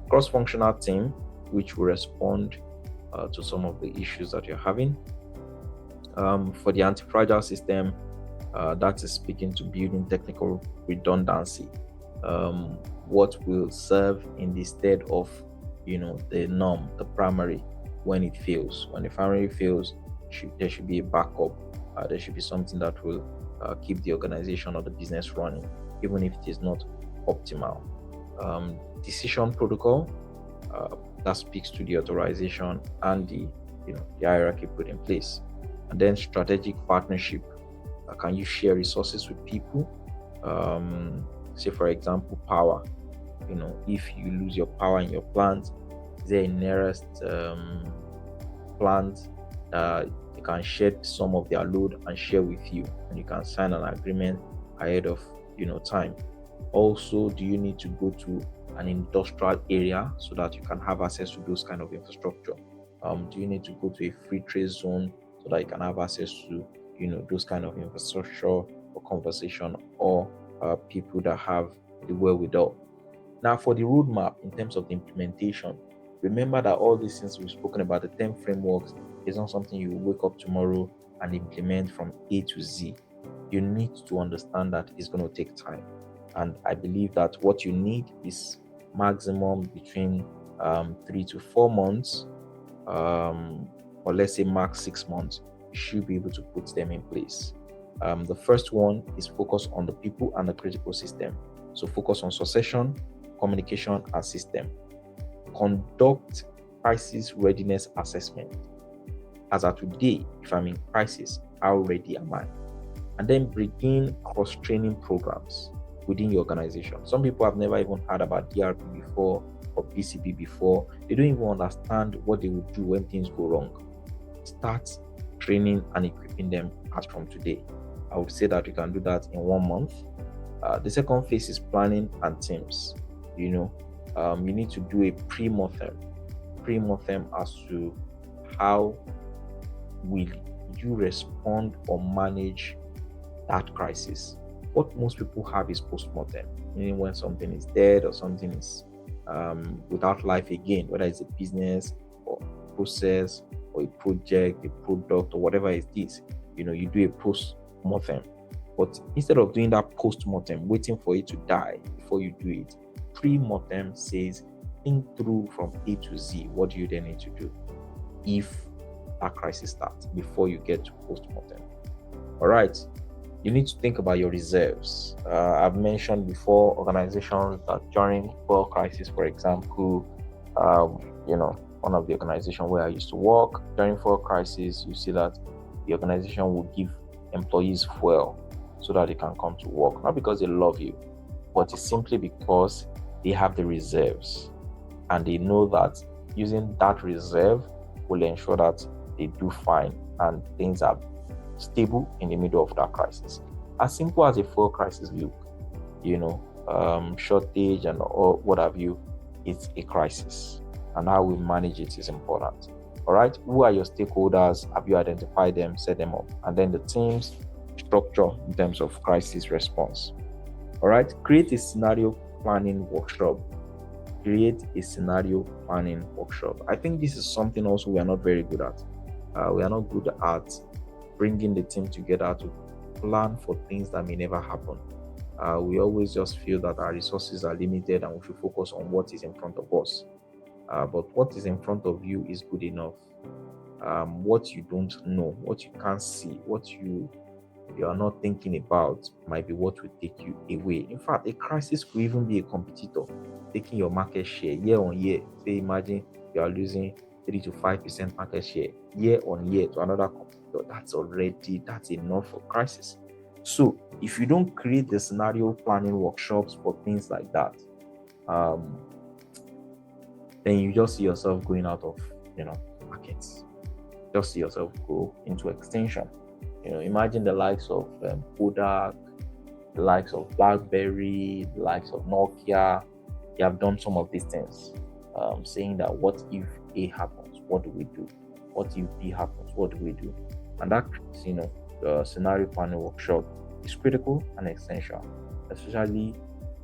Cross-functional team, which will respond to some of the issues that you're having. For the anti-fragile system, that is speaking to building technical redundancy. What will serve in the stead of, the norm, the primary, when it fails. When the primary fails, there should be a backup. There should be something that will keep the organization or the business running, even if it is not optimal. Decision protocol, that speaks to the authorization and the hierarchy put in place. And then strategic partnership. Can you share resources with people? Say, for example, power. If you lose your power in your plant, is there a nearest plant they can share some of their load and share with you, and you can sign an agreement ahead of time. Also, do you need to go to an industrial area so that you can have access to those kind of infrastructure? Do you need to go to a free trade zone so that you can have access to those kind of infrastructure or conversation, or people that have the wherewithal? Now, for the roadmap in terms of the implementation, remember that all these things we've spoken about, the 10 frameworks, is not something you wake up tomorrow and implement from A to Z. You need to understand that it's going to take time. And I believe that what you need is maximum between 3 to 4 months, or let's say max 6 months. You should be able to put them in place. The first one is focus on the people and the critical system. So focus on succession, communication, and system. Conduct crisis readiness assessment. As of today, if I'm in crisis, how ready am I? And then begin cross-training programs within your organization. Some people have never even heard about DRP before or PCB before. They don't even understand what they would do when things go wrong. Start training and equipping them as from today. I would say that you can do that in 1 month. The second phase is planning and teams. You need to do a pre-mortem as to how will you respond or manage that crisis. What most people have is post-mortem, meaning when something is dead or something is without life again, whether it's a business or process or a project, a product, or whatever it is. You do a post-mortem. But instead of doing that post-mortem, waiting for it to die before you do it, pre-mortem says, think through from A to Z. What do you then need to do if that crisis starts before you get to post-mortem? All right. You need to think about your reserves. I've mentioned before organizations that during fuel crisis, for example, one of the organizations where I used to work, during fuel crisis, you see that the organization will give employees fuel so that they can come to work, not because they love you, but it's simply because they have the reserves, and they know that using that reserve will ensure that they do fine and things are stable in the middle of that crisis. As simple as a fuel crisis look, shortage and all what have you, it's a crisis, and how we manage it is important. All right, who are your stakeholders? Have you identified them? Set them up, and then the team's structure in terms of crisis response. All right, create a scenario planning workshop. I think this is something also we are not very good at. We are not good at bringing the team together to plan for things that may never happen. We always just feel that our resources are limited and we should focus on what is in front of us. But what is in front of you is good enough. What you don't know, what you can't see, what you are not thinking about might be what will take you away. In fact, a crisis could even be a competitor taking your market share year on year. Say, imagine you are losing 3 to 5% market share year on year to another competitor. That's enough for crisis. So if you don't create the scenario planning workshops for things like that, then you just see yourself going out of markets. Just see yourself go into extinction. Imagine the likes of Kodak, the likes of BlackBerry, the likes of Nokia, they have done some of these things, saying that what if A happens, what do we do? What if B happens, what do we do? And that scenario planning workshop is critical and essential, especially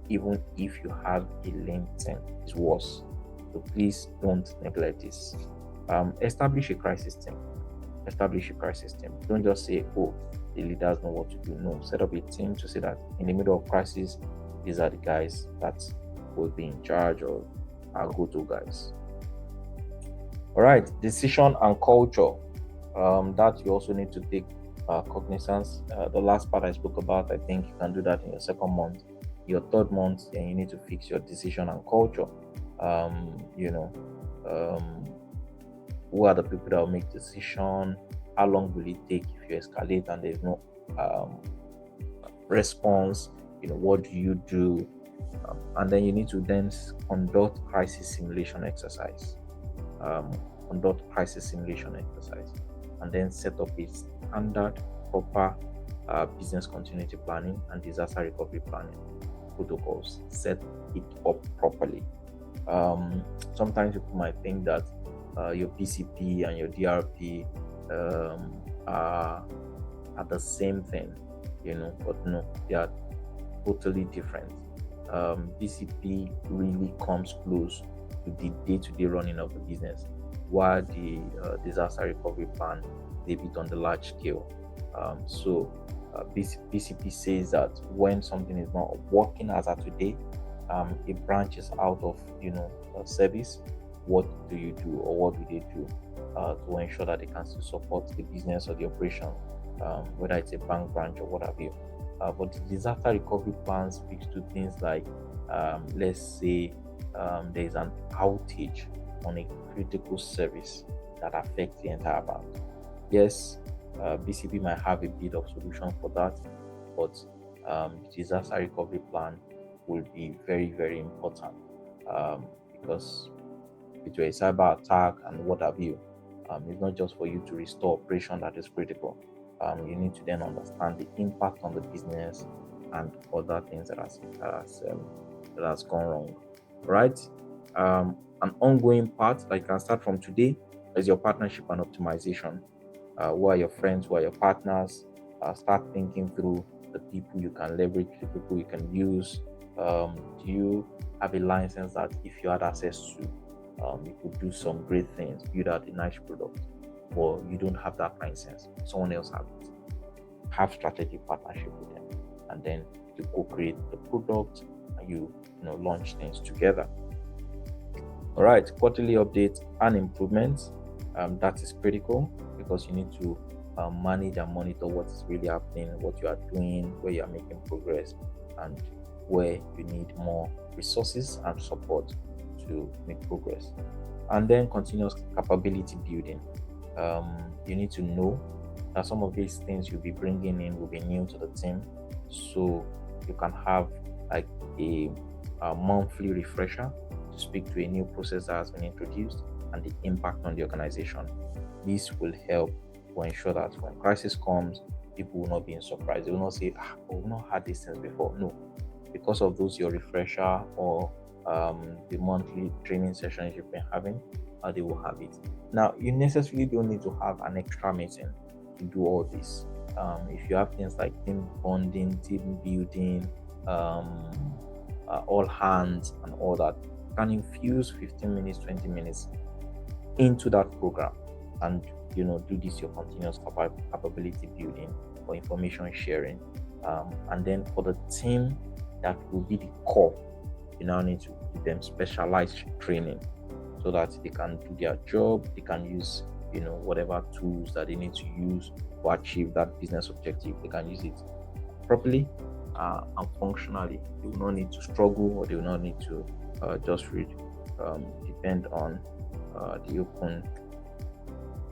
even if you have a lean team. It's worse. So please don't neglect this. Establish a crisis team. Don't just say, oh, the leaders know what to do. No, set up a team to say that in the middle of crisis, these are the guys that will be in charge, or our go-to guys. All right, decision and culture. That you also need to take cognizance. The last part I spoke about, I think you can do that in your second month. Your third month, then you need to fix your decision and culture. Who are the people that will make decision? How long will it take if you escalate and there's no response? What do you do? And then you need to then conduct crisis simulation exercise. And then set up a standard, proper business continuity planning and disaster recovery planning protocols. Set it up properly. Sometimes people might think that your BCP and your DRP are the same thing, but no, they are totally different. BCP really comes close to the day-to-day running of the business, while the disaster recovery plan is a bit on the large scale. BCP says that when something is not working as of today, a branch is out of service, what do you do, or what do they do to ensure that they can still support the business or the operation, whether it's a bank branch or what have you. But the disaster recovery plan speaks to things like, let's say there is an outage on a critical service that affects the entire bank. Yes, BCP might have a bit of solution for that, but the disaster recovery plan will be very, very important, because if you're a cyber attack and what have you, it's not just for you to restore operation that is critical. You need to then understand the impact on the business and other things that has gone wrong. Right? An ongoing part that you can start from today is your partnership and optimization. Who are your friends? Who are your partners? Start thinking through the people you can leverage, the people you can use. Do you have a license that if you had access to, you could do some great things, build out a nice product, or you don't have that license, someone else has it? Have strategic partnership with them, and then you co-create the product and you launch things together. All right, quarterly updates and improvements. That is critical because you need to manage and monitor what is really happening, what you are doing, where you are making progress, and where you need more resources and support to make progress. And then continuous capability building. You need to know that some of these things you'll be bringing in will be new to the team, so you can have like a monthly refresher to speak to a new process that has been introduced and the impact on the organization. This will help to ensure that when crisis comes, people will not be in surprise. They will not say, we've not had this since before. No, because of those, your refresher or the monthly training sessions you've been having, they will have it. Now, you necessarily don't need to have an extra meeting to do all this. If you have things like team bonding, team building, all hands and all that, you can infuse 15 minutes, 20 minutes into that program and do this your continuous capability building or information sharing. And then for the team that will be the core, you now need to give them specialized training so that they can do their job. They can use whatever tools that they need to use to achieve that business objective. They can use it properly and functionally. They will not need to struggle, or they will not need to just depend on the open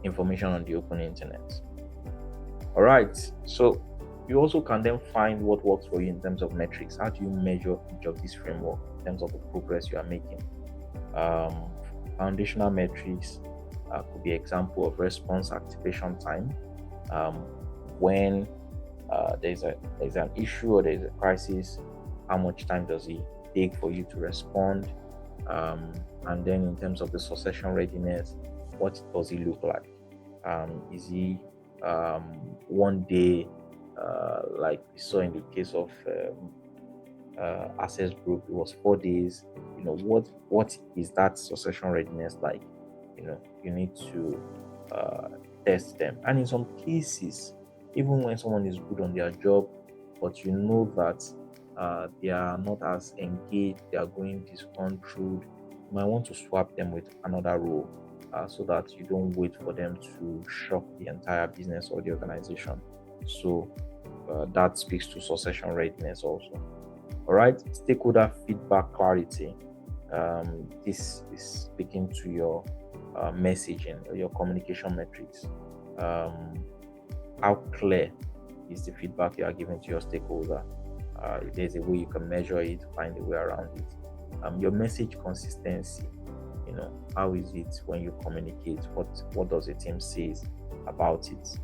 information on the open internet. All right, so you also can then find what works for you in terms of metrics. How do you measure each of these framework in terms of the progress you are making? Foundational metrics could be example of response activation time. When there's an issue or there's a crisis, how much time does it take for you to respond? And then in terms of the succession readiness, what does it look like? Is he one day, like we saw in the case of Access Group, it was 4 days? What is that succession readiness like? You need to test them. And in some cases, even when someone is good on their job, but you know that they are not as engaged, they are going disgruntled, you might want to swap them with another role, so that you don't wait for them to shock the entire business or the organization. So that speaks to succession readiness also. All right, stakeholder feedback clarity. This is speaking to your messaging or your communication metrics. How clear is the feedback you are giving to your stakeholder? If there's a way you can measure it, find a way around it. Your message consistency. How is it when you communicate? What does the team say about it?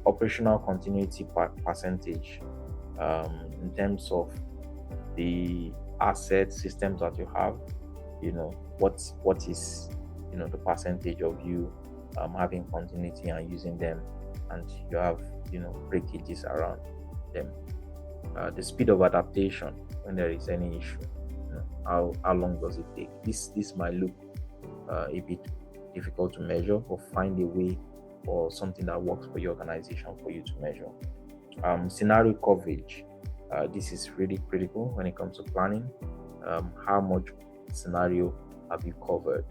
Operational continuity percentage, in terms of the asset systems that you have. What is the percentage of you having continuity and using them, and you have breakages around them. The speed of adaptation when there is any issue. How long does it take? This might look a bit difficult to measure, but find a way or something that works for your organization for you to measure. Scenario coverage. This is really critical when it comes to planning. How much scenario have you covered?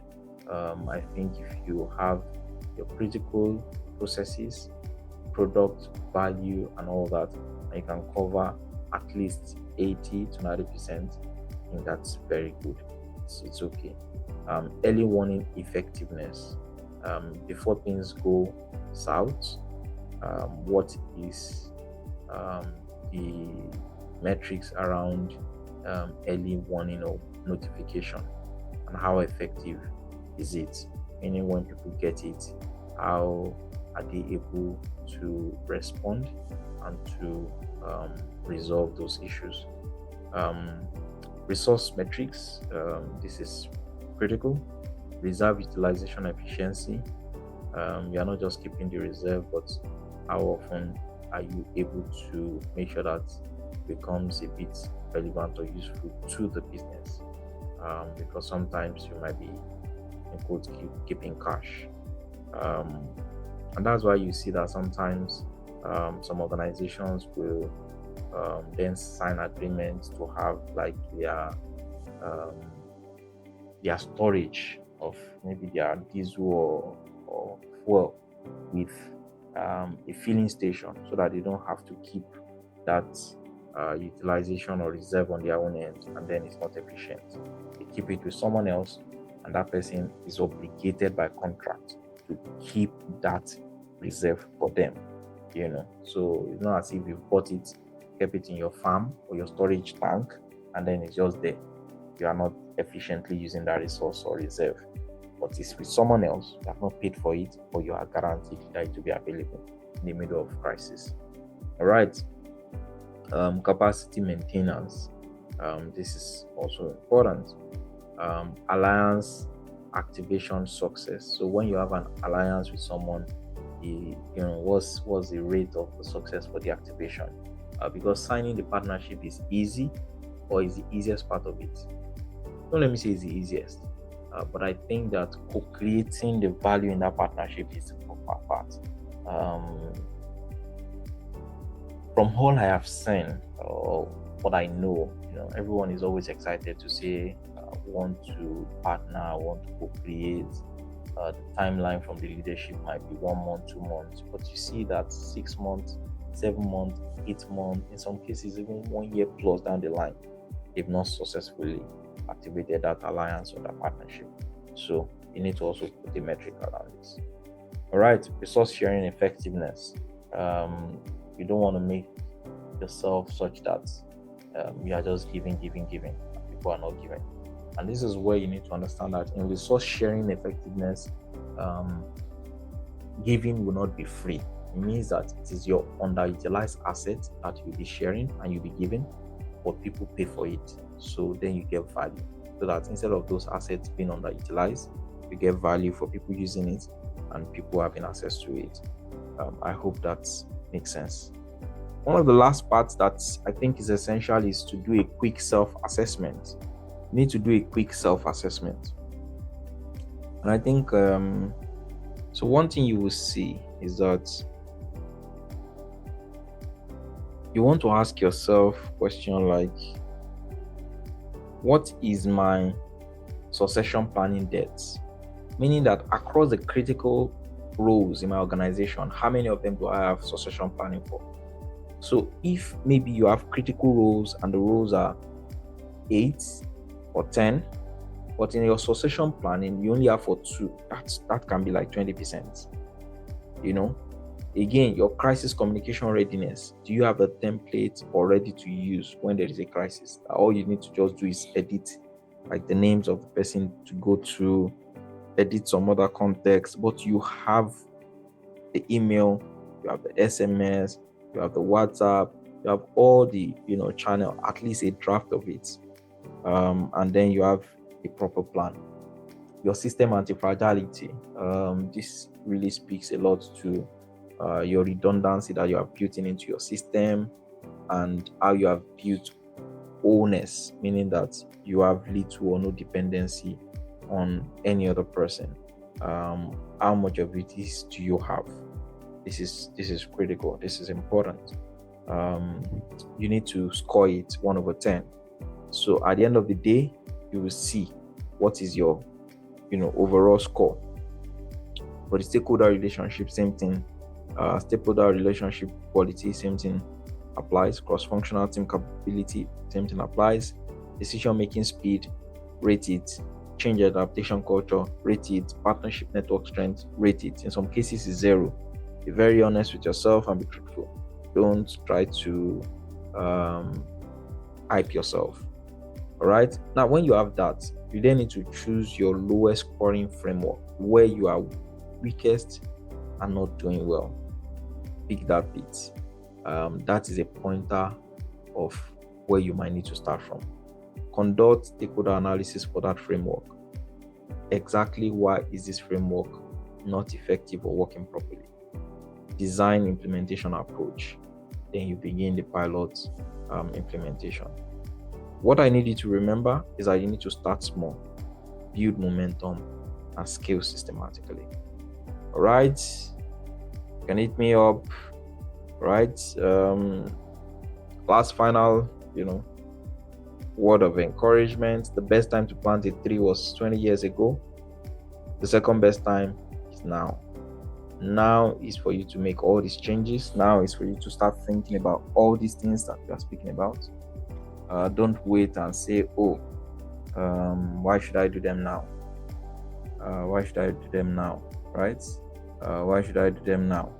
I think if you have your critical processes, product value, and all that, and you can cover at least 80 to 90%, I think that's very good. It's okay. Early warning effectiveness. Before things go south, what is the metrics around early warning or notification, and how effective is it? Meaning, when people get it, how are they able to respond and to resolve those issues? Resource metrics. This is critical. Reserve utilization efficiency. You are not just keeping the reserve, but how often are you able to make sure that it becomes a bit relevant or useful to the business? Because sometimes you might be, in quotes, keeping cash. And that's why you see that sometimes some organizations will then sign agreements to have like their storage of maybe their diesel or fuel with a filling station, so that they don't have to keep that utilization or reserve on their own end, and then it's not efficient. They keep it with someone else, and that person is obligated by contract to keep that reserve for them. So it's not as if you bought it, kept it in your farm or your storage tank, and then it's just there. You are not efficiently using that resource or reserve, but it's with someone else. You have not paid for it, but you are guaranteed that it will be available in the middle of crisis. All right. Capacity maintenance. This is also important. Alliance activation success. So when you have an alliance with someone, what's the rate of the success for the activation? Because signing the partnership is easy, or is the easiest part of it. Don't let me say it's the easiest, but I think that co-creating the value in that partnership is the proper part. From all I have seen, or what I know, everyone is always excited to say, want to partner, want to co-create. The timeline from the leadership might be 1 month, 2 months, but you see that 6 months, 7 months, 8 months, in some cases even 1 year plus down the line, they've not successfully activated that alliance or that partnership. So you need to also put a metric around this. All right, resource sharing effectiveness. You don't want to make yourself such that you are just giving, people are not giving. And this is where you need to understand that in resource sharing effectiveness, giving will not be free. It means that it is your underutilized asset that you'll be sharing and you'll be giving, but people pay for it. so then you get value. So that instead of those assets being underutilized, you get value for people using it and people having access to it. I hope that makes sense. One of the last parts that I think is essential is to do a quick self-assessment. You need to do a quick self-assessment. And I think, so one thing you will see is that you want to ask yourself a question like, what is my succession planning depth? Meaning that across the critical roles in my organization, how many of them do I have succession planning for? So if maybe you have critical roles and the roles are 8 or 10, but in your succession planning, you only have for 2, that can be like 20%. Again, your crisis communication readiness. Do you have a template already to use when there is a crisis? All you need to just do is edit like the names of the person to go through, edit some other context, but you have the email, you have the SMS, you have the WhatsApp, you have all the channel, at least a draft of it, and then you have a proper plan. Your system anti-fragility. This really speaks a lot to your redundancy that you have built into your system, and how you have built wholeness, meaning that you have little or no dependency on any other person. How much of it is do you have? This is critical. This is important. You need to score it 1/10. So at the end of the day, you will see what is your overall score. For the stakeholder relationship, same thing. Stakeholder relationship quality, same thing applies. Cross-functional team capability, same thing applies. Decision-making speed, rate it. Change adaptation culture, rate it. Partnership network strength, rate it. In some cases, it's 0. Be very honest with yourself and be truthful. Don't try to hype yourself. All right. Now, when you have that, you then need to choose your lowest scoring framework, where you are weakest and not doing well. Pick that bit. That is a pointer of where you might need to start from. Conduct stakeholder analysis for that framework. Exactly why is this framework not effective or working properly? Design implementation approach. Then you begin the pilot implementation. What I need you to remember is that you need to start small, build momentum, and scale systematically. All right, you can hit me up. Right. Last final, word of encouragement. The best time to plant a tree was 20 years ago. The second best time is now. Now is for you to make all these changes. Now is for you to start thinking about all these things that we are speaking about. Don't wait and say, why should I do them now? Why should I do them now? Right? Why should I do them now?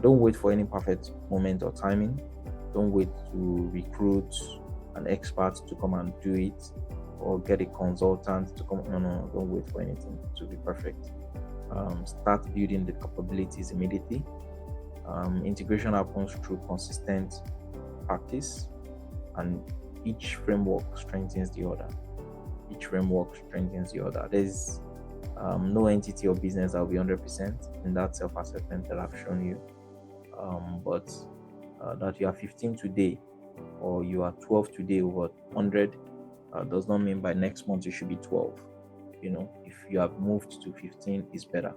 Don't wait for any perfect moment or timing. Don't wait to recruit an expert to come and do it, or get a consultant to come. No, don't wait for anything to be perfect. Start building the capabilities immediately. Integration happens through consistent practice, and each framework strengthens the other. There's no entity or business that will be 100% in that self-assessment that I've shown you. But that you are 15 today or you are 12 today over 100 does not mean by next month you should be 12. If you have moved to 15, is better.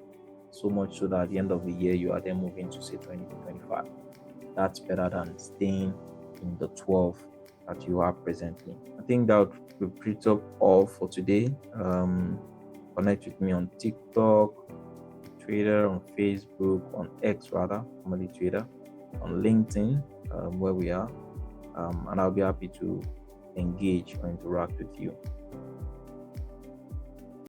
So much so that at the end of the year you are then moving to say 20 to 25. That's better than staying in the 12 that you are presently. I think that will pretty up all for today. Connect with me on TikTok, Twitter, on Facebook, on X rather, formerly Twitter, on LinkedIn, where we are, and I'll be happy to engage or interact with you.